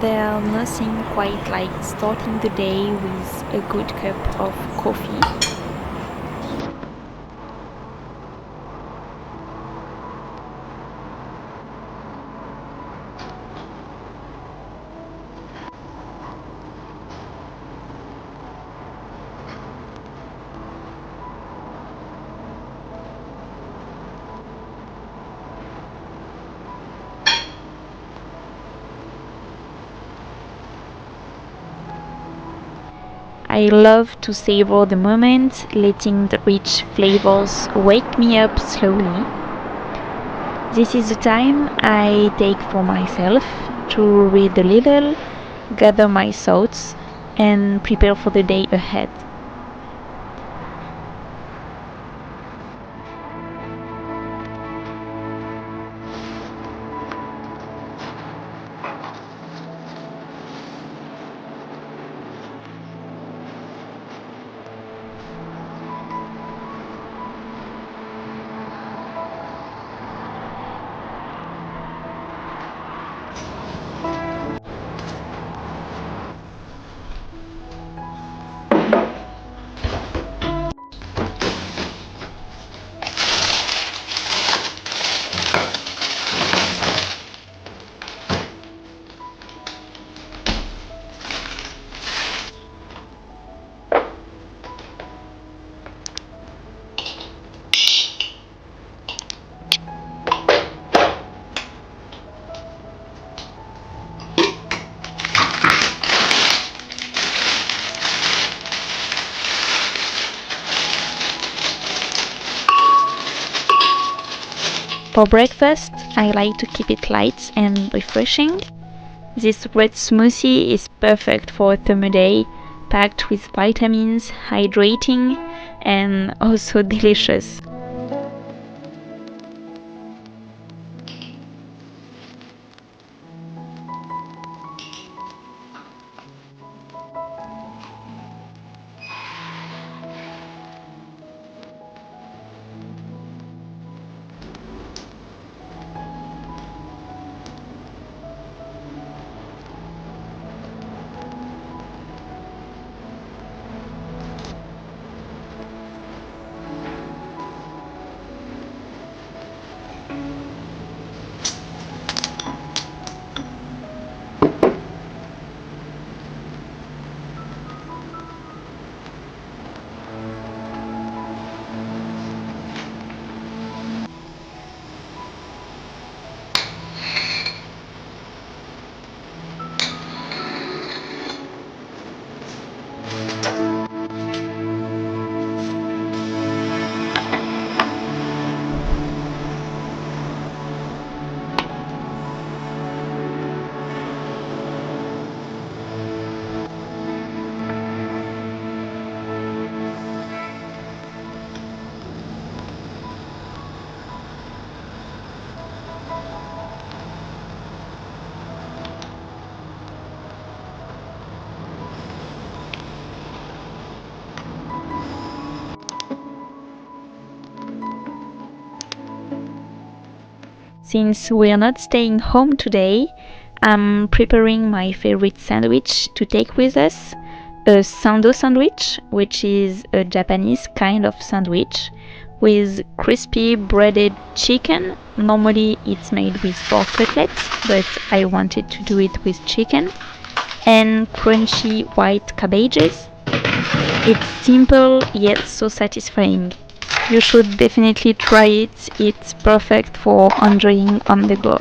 There's nothing quite like starting the day with a good cup of coffee. I love to savor the moment, letting the rich flavors wake me up slowly. This is the time I take for myself to read a little, gather my thoughts, and prepare for the day ahead. For breakfast, I like to keep it light and refreshing. This red smoothie is perfect for a summer day, packed with vitamins, hydrating, and also delicious. Since we're not staying home today, I'm preparing my favorite sandwich to take with us, a sando sandwich, which is a Japanese kind of sandwich with crispy breaded chicken. Normally it's made with pork cutlets, but I wanted to do it with chicken, and crunchy white cabbages. It's simple yet so satisfying. You should definitely try it. It's perfect for enjoying on the go.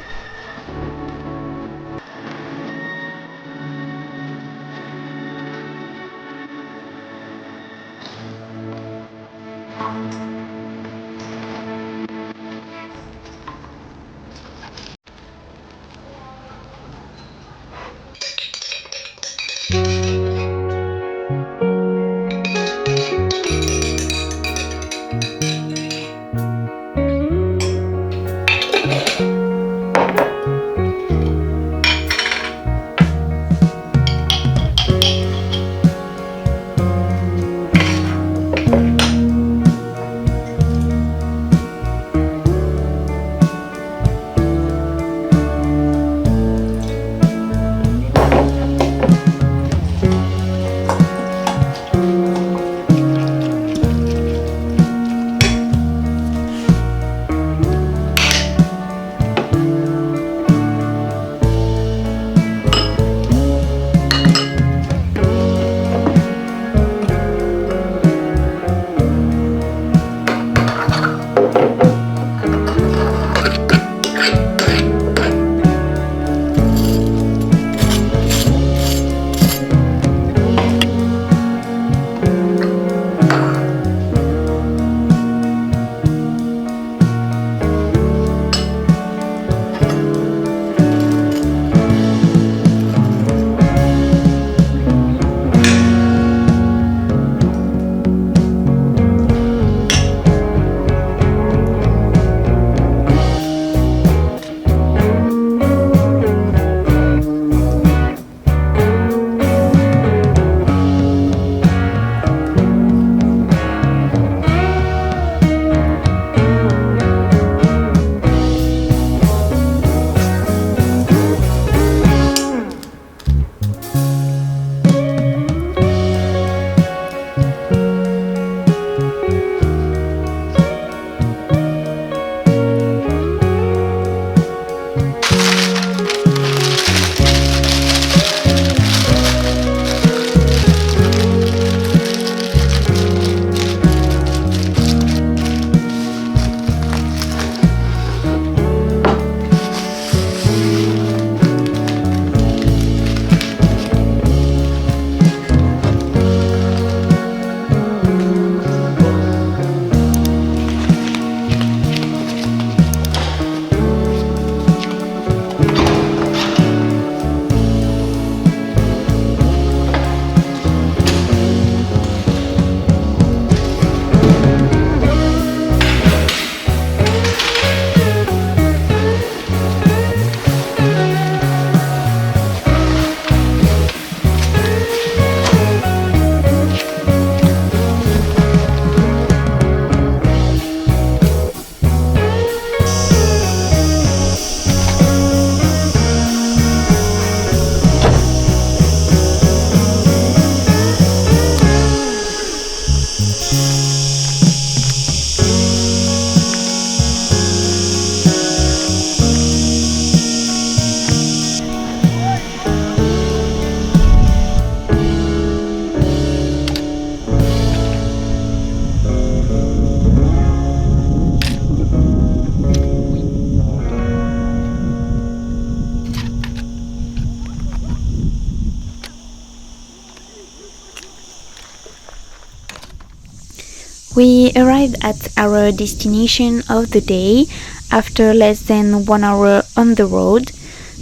We arrived at our destination of the day after less than 1 hour on the road.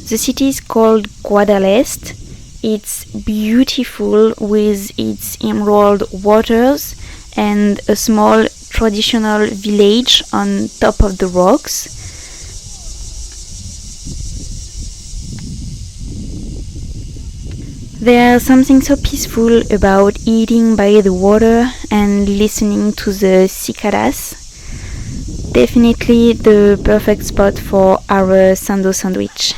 The city is called Guadalest. It's beautiful with its emerald waters and a small traditional village on top of the rocks. There's something so peaceful about eating by the water and listening to the cicadas. Definitely the perfect spot for our sando sandwich.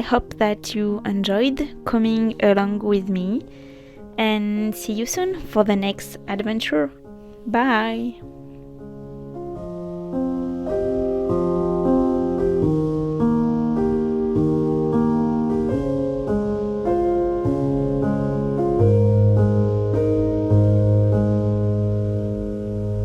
hope that you enjoyed coming along with me, and see you soon for the next adventure. Bye!